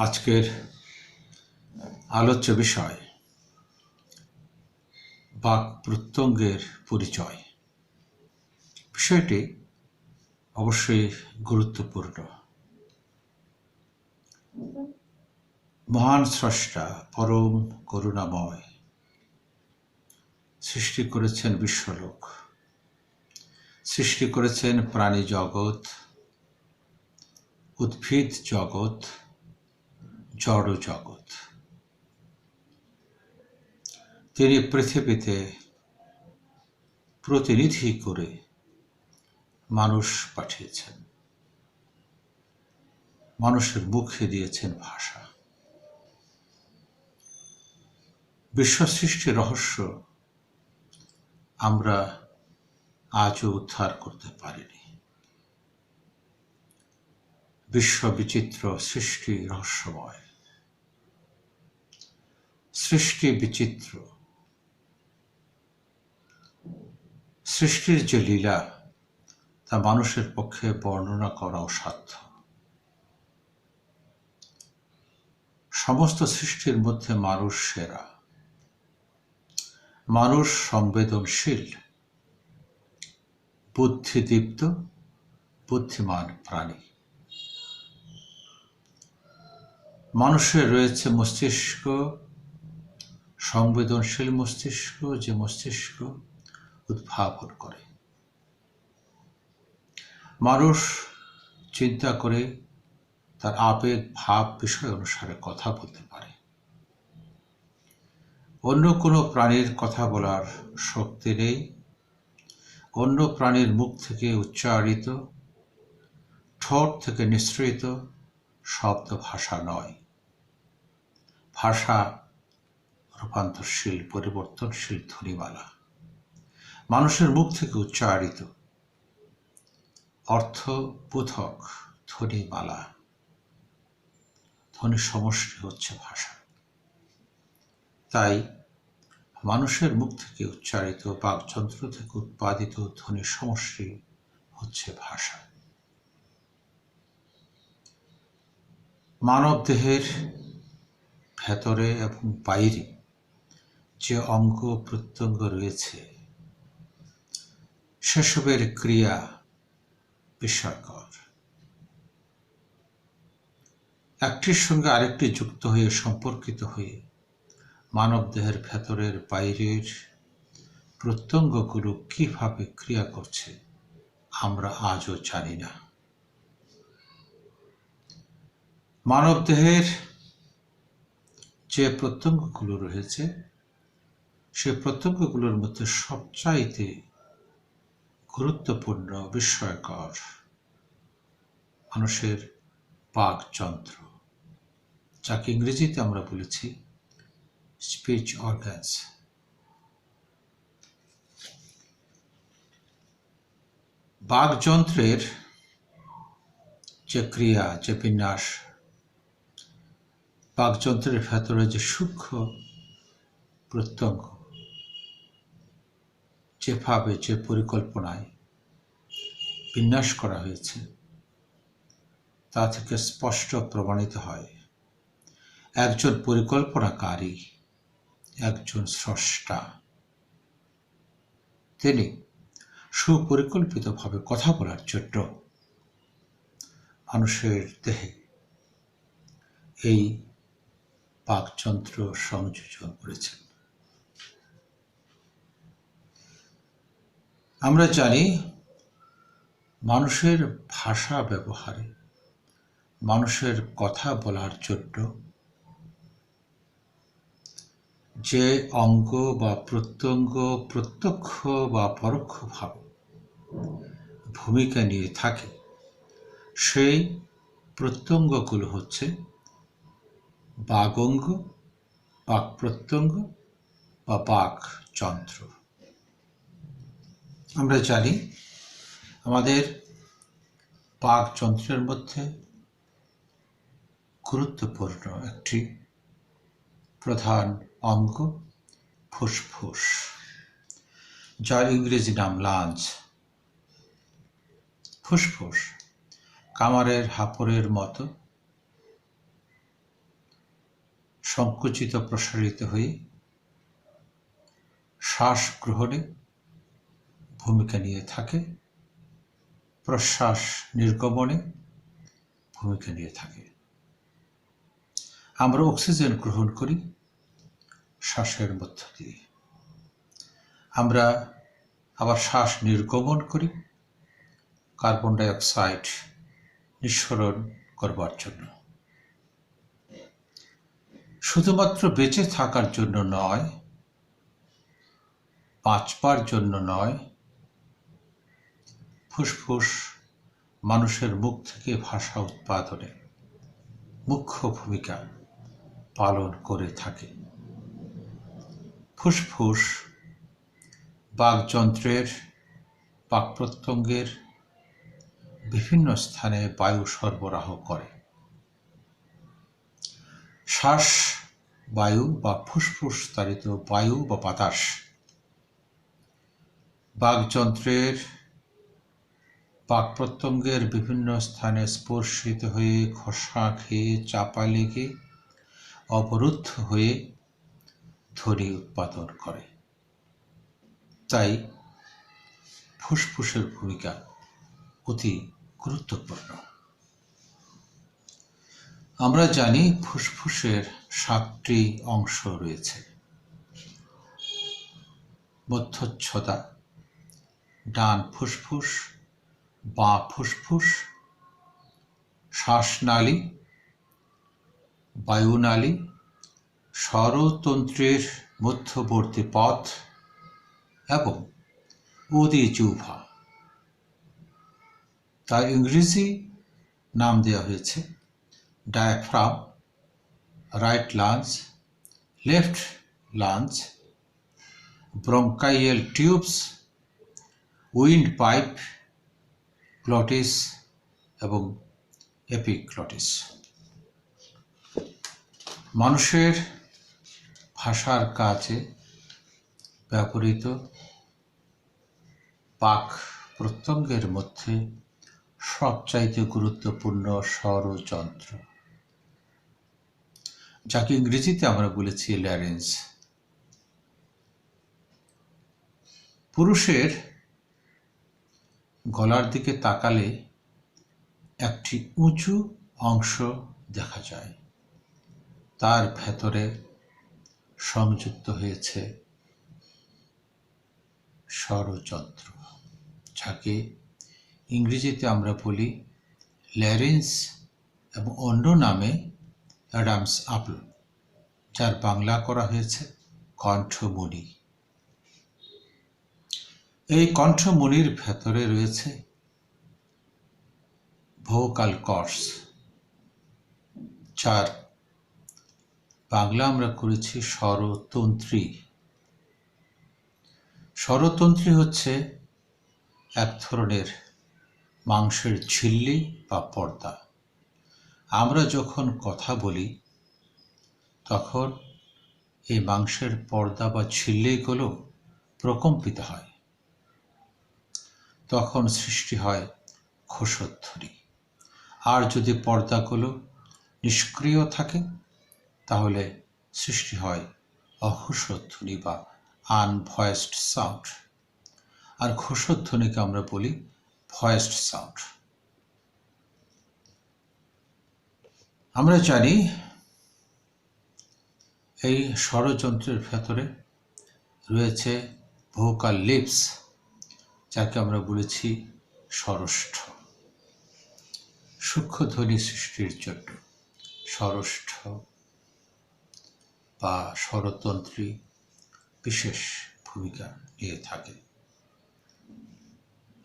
আজকের আলোচ্য বিষয় বাক প্রত্যঙ্গের পরিচয়। বিষয়টি অবশ্যই গুরুত্বপূর্ণ। মহান স্রষ্টা পরম করুণাময় সৃষ্টি করেছেন বিশ্বলোক, সৃষ্টি করেছেন প্রাণী জগৎ, উদ্ভিদ জগৎ, জড় জগৎ। তিনি পৃথিবীতে প্রতিনিধি করে মানুষ পাঠিয়েছেন, মানুষের মুখে দিয়েছেন ভাষা। বিশ্ব সৃষ্টির রহস্য আমরা আজও উদ্ধার করতে পারিনি। বিশ্ব বিচিত্র, সৃষ্টি রহস্যময়, সৃষ্টি বিচিত্র। সৃষ্টির যে লীলা তা মানুষের পক্ষে বর্ণনা করা অসাধ্য। সমস্ত সৃষ্টির মধ্যে মানুষ সেরা। মানুষ সংবেদনশীল, বুদ্ধিদীপ্ত, বুদ্ধিমান প্রাণী। মানুষের রয়েছে মস্তিষ্ক, সংবেদনশীল মস্তিষ্ক, যে মস্তিষ্ক উদ্ভাবন করে। মানুষ চিন্তা করে তার আবেগ ভাব বিষয় অনুসারে কথা বলতে পারে। অন্য কোনো প্রাণীর কথা বলার শক্তি নেই। অন্য প্রাণীর মুখ থেকে উচ্চারিত, ঠোঁট থেকে নিঃসৃত শব্দ ভাষা নয়। ভাষা রূপান্তরশীল, পরিবর্তনশীল ধ্বনিমালা। মানুষের মুখ থেকে উচ্চারিত অর্থবোধক ধ্বনিমালা, ধ্বনি সমষ্টি হচ্ছে ভাষা। তাই মানুষের মুখ থেকে উচ্চারিত বাকযন্ত্র থেকে উৎপাদিত ধ্বনি সমষ্টি হচ্ছে ভাষা। মানব দেহের ভেতরে এবং বাইরে যে অঙ্গ প্রত্যঙ্গ রয়েছে সেসবের ক্রিয়া বিস্ময়কর। একটির সঙ্গে আরেকটি যুক্ত হয়ে, সম্পর্কিত হয়ে মানব দেহের ভেতরের বাইরের প্রত্যঙ্গগুলো কিভাবে ক্রিয়া করছে আমরা আজও জানি না। মানব দেহের যে প্রত্যঙ্গগুলো রয়েছে সে প্রত্যঙ্গগুলোর মধ্যে সবচাইতে গুরুত্বপূর্ণ, বিস্ময়কর মানুষের বাকযন্ত্র, যাকে ইংরেজিতে আমরা বলেছি স্পিচ অর্গানস। বাকযন্ত্রের যে ক্রিয়া, যে বিন্যাস, বাকযন্ত্রের ভেতরে যে সূক্ষ্ম প্রত্যঙ্গ যেভাবে, যে পরিকল্পনায় বিন্যাস করা হয়েছে তা থেকে স্পষ্ট প্রমাণিত হয় একজন পরিকল্পনাকারী, একজন স্রষ্টা, তিনি সুপরিকল্পিতভাবে কথা বলার জন্য মানুষের দেহে এই বাকযন্ত্র সংযোজন করেছেন। আমরা জানি মানুষের ভাষা ব্যবহারে, মানুষের কথা বলার জন্য যে অঙ্গ বা প্রত্যঙ্গ প্রত্যক্ষ বা পরোক্ষভাবে ভূমিকা নিয়ে থাকে সেই প্রত্যঙ্গগুলো হচ্ছে বাগঙ্গ, বাক প্রত্যঙ্গ বা বাকযন্ত্র। আমরা জানি আমাদের বাকযন্ত্রের মধ্যে গুরুত্বপূর্ণ একটি প্রধান অঙ্গ ফুসফুস, যার ইংরেজি নাম লাঞ্জ। ফুসফুস কামারের হাপড়ের মতো সংকুচিত প্রসারিত হয়ে শ্বাস গ্রহণে ভূমিকা নিয়ে থাকে, প্রশ্বাস নির্গমনে ভূমিকা নিয়ে থাকে। আমরা অক্সিজেন গ্রহণ করি শ্বাসের মধ্য দিয়ে, আমরা আবার শ্বাস নির্গমন করি কার্বন ডাই অক্সাইড নিঃসরণ করবার জন্য। শুধুমাত্র বেঁচে থাকার জন্য নয়, বাঁচবার জন্য নয়, ফুসফুস মানুষের মুখ থেকে ভাষা উৎপাদনে মুখ্য ভূমিকা পালন করে থাকে। ফুসফুস বাকযন্ত্রের, বাকপ্রত্যঙ্গের বিভিন্ন স্থানে বায়ু সরবরাহ করে। শ্বাস বায়ু বা ফুসফুস তাড়িত বায়ু বা বাতাস বাকযন্ত্রের, বাকপ্রত্যঙ্গের বিভিন্ন স্থানে স্পর্শিত হয়ে খসা খেয়ে চাপা লেগে অবরুদ্ধ হয়ে ধ্বনি উৎপাদন করে। তাই ফুসফুসের ভূমিকা অতি গুরুত্বপূর্ণ। আমরা জানি ফুসফুসের 7টি অংশ রয়েছে। মধ্যচ্ছদা, ডান ফুসফুস, বাঁ ফুসফুস, শ্বাসনালী, বায়ুনালী, স্বরতন্ত্রের মধ্যবর্তী পথ এবং অধিজিহ্বা। তার ইংরেজি নাম দেওয়া হয়েছে diaphragm, right lungs, left lungs, bronchial tubes, windpipe, glottis এবং এপিগ্লটিস। মানুষের ভাষার কাজে ব্যবহৃত বাক প্রত্যঙ্গের মধ্যে সবচাইতে গুরুত্বপূর্ণ স্বরযন্ত্র, যাকে ইংরেজিতে আমরা বলেছি ল্যারিঞ্জ। পুরুষের গলার দিকে তাকালে একটি উঁচু অংশ দেখা যায়, তার ভেতরে সংযুক্ত হয়েছে স্বরযন্ত্র, যাকে ইংরেজিতে আমরা বলি ল্যারিঞ্জ এবং অন্য নামে অ্যাডামস আপল, যার বাংলা করা হয়েছে কণ্ঠমণি। এই কণ্ঠমণির ভেতরে রয়েছে ভোকাল কর্ডস, যার বাংলা আমরা করেছি স্বরতন্ত্রী। স্বরতন্ত্রী হচ্ছে এক ধরনের মাংসের ঝিল্লি বা পর্দা। আমরা যখন কথা বলি তখন এই মাংসের পর্দা বা ঝিল্লিগুলো প্রকম্পিত হয়, তখন সৃষ্টি হয় ঘোষধ্বনি। আর যদি পর্দাগুলো নিষ্ক্রিয় থাকে তাহলে সৃষ্টি হয় অঘোষধ্বনি বা আনভয়েসড সাউন্ড। আর ঘোষধ্বনিকে আমরা বলি ভয়েসড সাউন্ড। আমরা জানি এই স্বরযন্ত্রের ভেতরে রয়েছে ভোকাল লিপস, যাকে আমরা বলেছি স্বরষ্ঠ। সূক্ষ্ম ধ্বনি সৃষ্টির জন্য স্বরষ্ঠ বা স্বরতন্ত্রী বিশেষ ভূমিকা নিয়ে থাকে।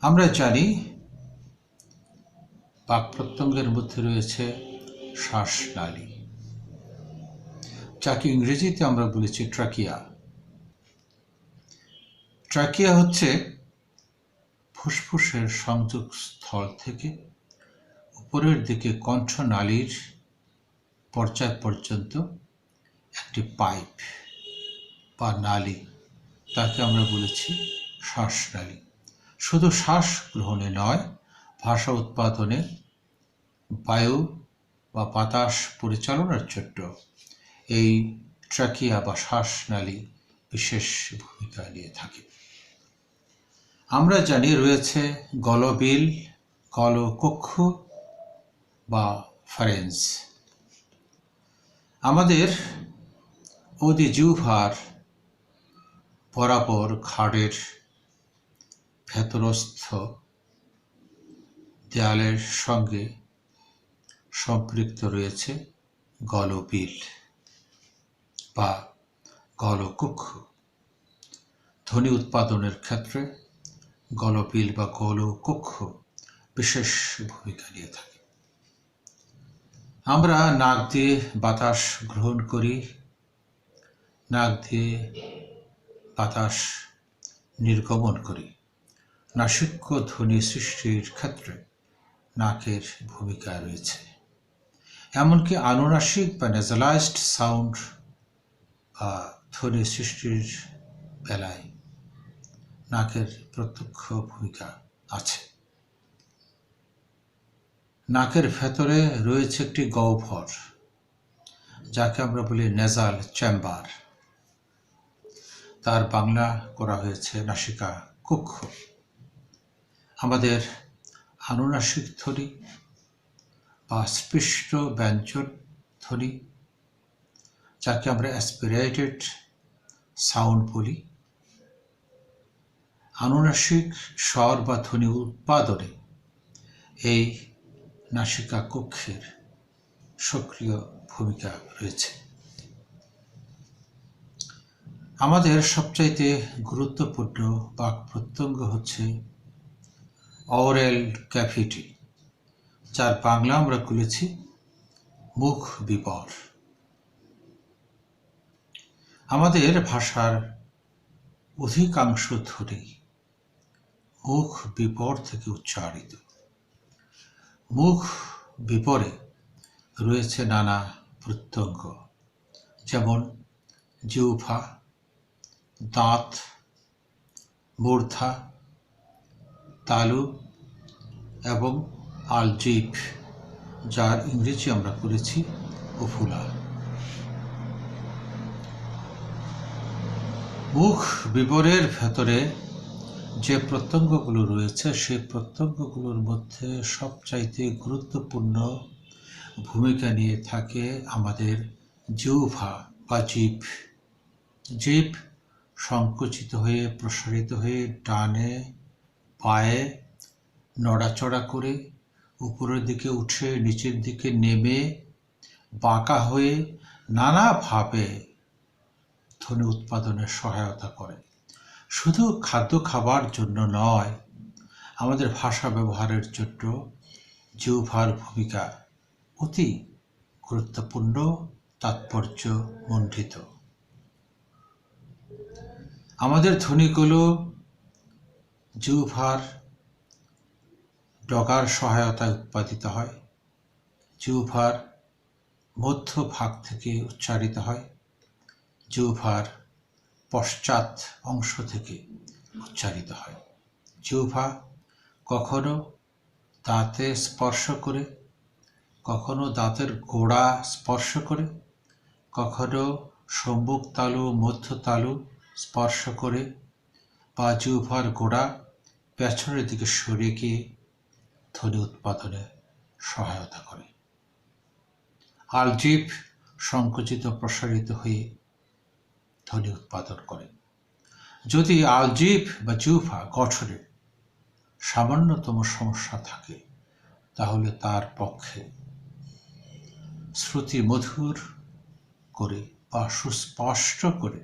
আমরা জানি বাকপ্রত্যঙ্গের মধ্যে রয়েছে শ্বাসনালী, যাকে ইংরেজিতে আমরা বলেছি ট্রাকিয়া। ট্রাকিয়া হচ্ছে ফুসফুসের সংযোগ স্থল থেকে উপরের দিকে কণ্ঠনালীর পর্যায় পর্যন্ত একটি পাইপ বা নালী, তাকে আমরা বলেছি শ্বাসনালী। শুধু শ্বাস গ্রহণে নয়, ভাষা উৎপাদনে, বায়ু বা বাতাস পরিচালনার জন্য এই ট্রাকিয়া বা শ্বাসনালী বিশেষ ভূমিকা নিয়ে থাকে। আমরা জানি রয়েছে গলবিল, গলকক্ষু বা ফ্যারেঞ্জ। আমাদের অধিজিহ্বার বরাবর ঘাড়ের ভেতরস্থ দেয়ালের সঙ্গে সম্পৃক্ত রয়েছে গলবিল বা গলকক্ষু। ধ্বনি উৎপাদনের ক্ষেত্রে গলবিল বা গলকক্ষু বিশেষ ভূমিকা নিয়ে থাকে। আমরা নাক দিয়ে বাতাস গ্রহণ করি, নাক দিয়ে বাতাস নির্গমন করি। নাসিক্য ধ্বনি সৃষ্টির ক্ষেত্রে নাকের ভূমিকা রয়েছে। এমনকি আনুনাসিক বা নেজালাইজড সাউন্ড বা ধ্বনি সৃষ্টির বেলায় নাকের প্রত্যক্ষ ভূমিকা আছে। নাকের ভেতরে রয়েছে একটি গহ্বর, যাকে আমরা বলি নেজাল চেম্বার। তার বাংলা করা হয়েছে নাসিকা কক্ষ। আমাদের আনুনাসিক ধ্বনি বা স্পৃষ্ট ব্যঞ্জন ধ্বনি, যাকে আমরা অ্যাসপিরেটেড সাউন্ড বলি, আনুনাসিক স্বর বা ধ্বনি উৎপাদনে এই নাসিকা কক্ষের সক্রিয় ভূমিকা রয়েছে। আমাদের সবচাইতে গুরুত্বপূর্ণ বাক প্রত্যঙ্গ হচ্ছে অরেল ক্যাভিটি, যার বাংলা আমরা খুলেছি মুখ বিবর। আমাদের ভাষার অধিকাংশ ধ্বনি মুখ বিবর থেকে উচ্চারিত। মুখ বিবরে রয়েছে নানা প্রত্যঙ্গ, যেমন জিহ্বা, দাঁত, মূর্ধা, তালু এবং আলজিভ, যার ইংরেজি আমরা করেছি ওফুলা। মুখ বিবরের ভেতরে যে প্রত্যঙ্গগুলো রয়েছে, সেই প্রত্যঙ্গগুলোর মধ্যে সবচাইতে গুরুত্বপূর্ণ ভূমিকা নিয়ে থাকে আমাদের জিহ্বা বা জিভ। জিভ সংকুচিত হয়ে প্রসারিত হয়ে ডানে বায়ে নড়াচড়া করে উপরের দিকে উঠে নিচের দিকে নেমে বাঁকা হয়ে নানাভাবে ধ্বনি উৎপাদনে সহায়তা করে। শুধু খাদ্য খাবার জন্য নয়, আমাদের ভাষা ব্যবহারের জন্য জিহ্বার ভূমিকা অতি গুরুত্বপূর্ণ, তাৎপর্যমণ্ডিত। আমাদের ধ্বনিগুলো জিহ্বার ডগার সহায়তায় উৎপাদিত হয়, জিহ্বার মধ্যভাগ থেকে উচ্চারিত হয়, জিহ্বার পশ্চাৎ অংশ থেকে উচ্চারিত হয়। জিহ্বা কখনো দাঁতে স্পর্শ করে, কখনো দাঁতের গোড়া স্পর্শ করে, কখনো সম্মুখ তালু মধ্য তালু স্পর্শ করে, বা জিহ্বার গোড়া পেছনের দিকে সরে গিয়ে ধ্বনি উৎপাদনে সহায়তা করে। আলজিভ সংকুচিত প্রসারিত হয়ে ধ্বনি উৎপাদন করে। যদি আলজিভ বা জিহ্বা গঠনে সামান্যতম সমস্যা থাকে, তাহলে তার পক্ষে শ্রুতি মধুর করে বা সুস্পষ্ট করে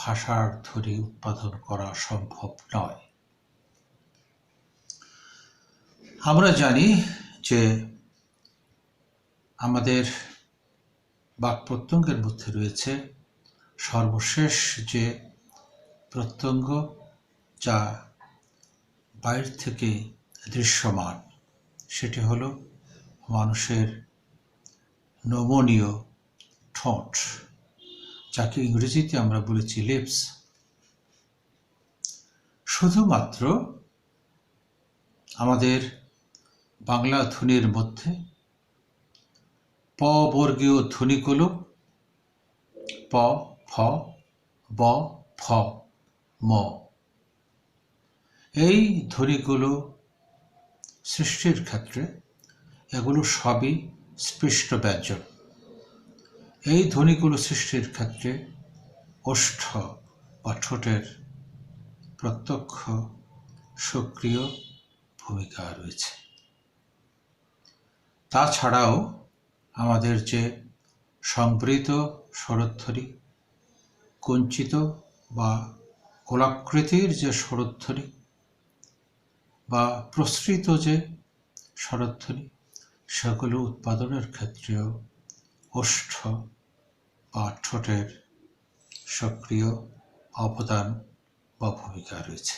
ভাষার ধ্বনি উৎপাদন করা সম্ভব নয়। আমরা জানি যে আমাদের বাক প্রত্যঙ্গের মধ্যে রয়েছে সর্বশেষ যে প্রত্যঙ্গ, যা বাইর থেকে দৃশ্যমান, সেটি হলো মানুষের নমনীয় ঠোঁট, যাকে ইংরেজিতে আমরা বলেছি লিপস। শুধুমাত্র আমাদের বাংলা ধ্বনির মধ্যে প বর্গীয় ধ্বনিগুলো প, ফ, ব, ফ, ম। এই ধ্বনিগুলো সৃষ্টির ক্ষেত্রে এগুলো সবই স্পৃষ্ট ব্যঞ্জন। এই ধ্বনিগুলো সৃষ্টির ক্ষেত্রে ওষ্ঠ বা ঠোঁটের প্রত্যক্ষ সক্রিয় ভূমিকা রয়েছে। তাছাড়াও আমাদের যে সংবৃত স্বরধ্বনি, কুঞ্চিত বা গোলাকৃতির যে স্বরধ্বনি বা প্রসৃত যে স্বরধ্বনি, সেগুলো উৎপাদনের ক্ষেত্রেও ওষ্ঠ বা ঠোঁটের সক্রিয় অবদান বা ভূমিকা রয়েছে।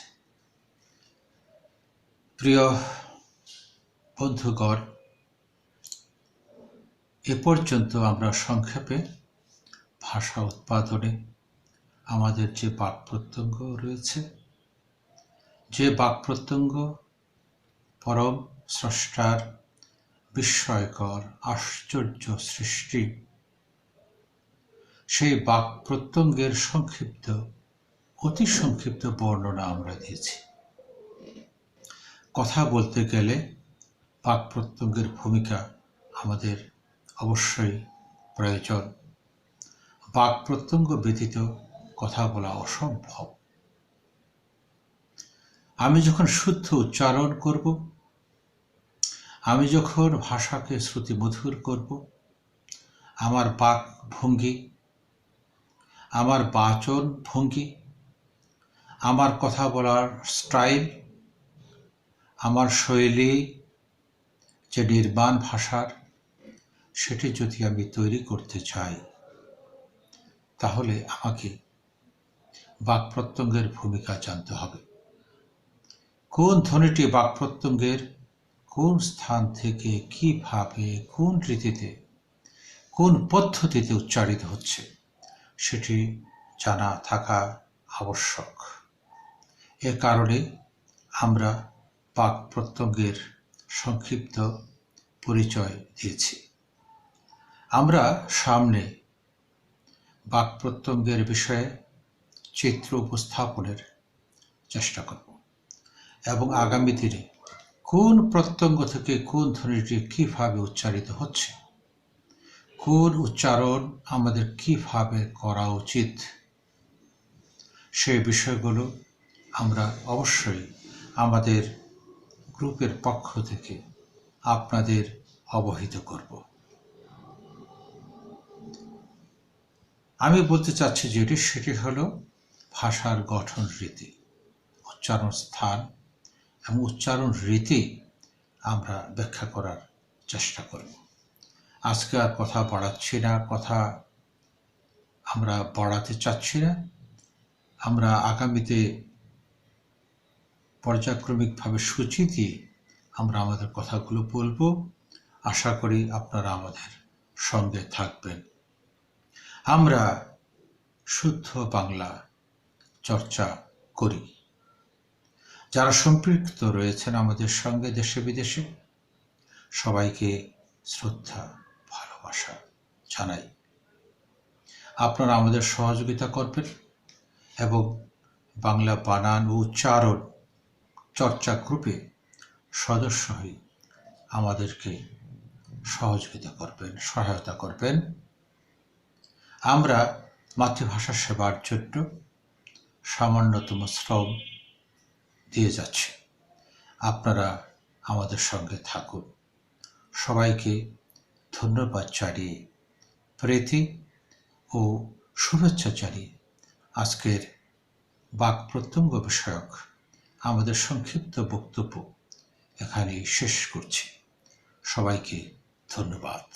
প্রিয় বন্ধুগণ, এ পর্যন্ত আমরা সংক্ষেপে ভাষা উৎপাদনে আমাদের যে বাক প্রত্যঙ্গ রয়েছে, যে বাক প্রত্যঙ্গ পরম স্রষ্টার বিস্ময়কর আশ্চর্য সৃষ্টি, সেই বাক প্রত্যঙ্গের সংক্ষিপ্ত, অতি সংক্ষিপ্ত বর্ণনা আমরা দিয়েছি। কথা বলতে গেলে বাক প্রত্যঙ্গের ভূমিকা আমাদের অবশ্যই প্রয়োজন। বাক প্রত্যঙ্গ ব্যতীত কথা বলা অসম্ভব। আমি যখন শুদ্ধ উচ্চারণ করব, আমি যখন ভাষাকে শ্রুতিমধুর করব, আমার বাক ভঙ্গি, আমার বাচন ভঙ্গি, আমার কথা বলার স্টাইল, আমার শৈলী যে নির্মাণ ভাষার, সেটি যদি আমি তৈরি করতে চাই, তাহলে আমাকে বাক প্রত্যঙ্গের ভূমিকা জানতে হবে। কোন ধ্বনিটি বাক প্রত্যঙ্গের কোন স্থান থেকে, কিভাবে, কোন রীতিতে, কোন পদ্ধতিতে উচ্চারিত হচ্ছে, সেটি জানা থাকা আবশ্যক। এ কারণে আমরা বাক প্রত্যঙ্গের সংক্ষিপ্ত পরিচয় দিয়েছি। আমরা সামনে বাক প্রত্যঙ্গের বিষয়ে চিত্র উপস্থাপনের চেষ্টা করব এবং আগামী দিনে কোন প্রত্যঙ্গ থেকে কোন ধ্বনিটি কিভাবে উচ্চারিত হচ্ছে, কোন উচ্চারণ আমাদের কিভাবে করা উচিত, সেই বিষয়গুলো আমরা অবশ্যই আমাদের গ্রুপের পক্ষ থেকে আপনাদের অবহিত করব। আমি বলতে চাচ্ছি যেটি, সেটি হলো ভাষার গঠন রীতি, উচ্চারণ স্থান এবং উচ্চারণ রীতি আমরা ব্যাখ্যা করার চেষ্টা করব। আজকে আর কথা বাড়াচ্ছি না, কথা আমরা বাড়াতে চাচ্ছি না। আমরা আগামীতে পর্যায়ক্রমিকভাবে সূচি দিয়ে আমরা আমাদের কথাগুলো বলবো। আশা করি আপনারা আমাদের সঙ্গে থাকবেন। আমরা শুদ্ধ বাংলা চর্চা করি। যারা সম্পৃক্ত রয়েছেন আমাদের সঙ্গে দেশে বিদেশে, সবাইকে শ্রদ্ধা, ভালোবাসা জানাই। আপনারা আমাদের সহযোগিতা করবেন এবং বাংলা বানান ও উচ্চারণ চর্চা গ্রুপে সদস্য হয়ে আমাদেরকে সহযোগিতা করবেন, সহায়তা করবেন। আমরা মাতৃভাষা সেবার জন্য সামান্যতম শ্রম দিয়ে যাচ্ছি। আপনারা আমাদের সঙ্গে থাকুন। সবাইকে ধন্যবাদ জানিয়ে, প্রীতি ও শুভেচ্ছা জানিয়ে আজকের বাক প্রত্যঙ্গ বিষয়ক আমাদের সংক্ষিপ্ত বক্তব্য এখানেই শেষ করছি। সবাইকে ধন্যবাদ।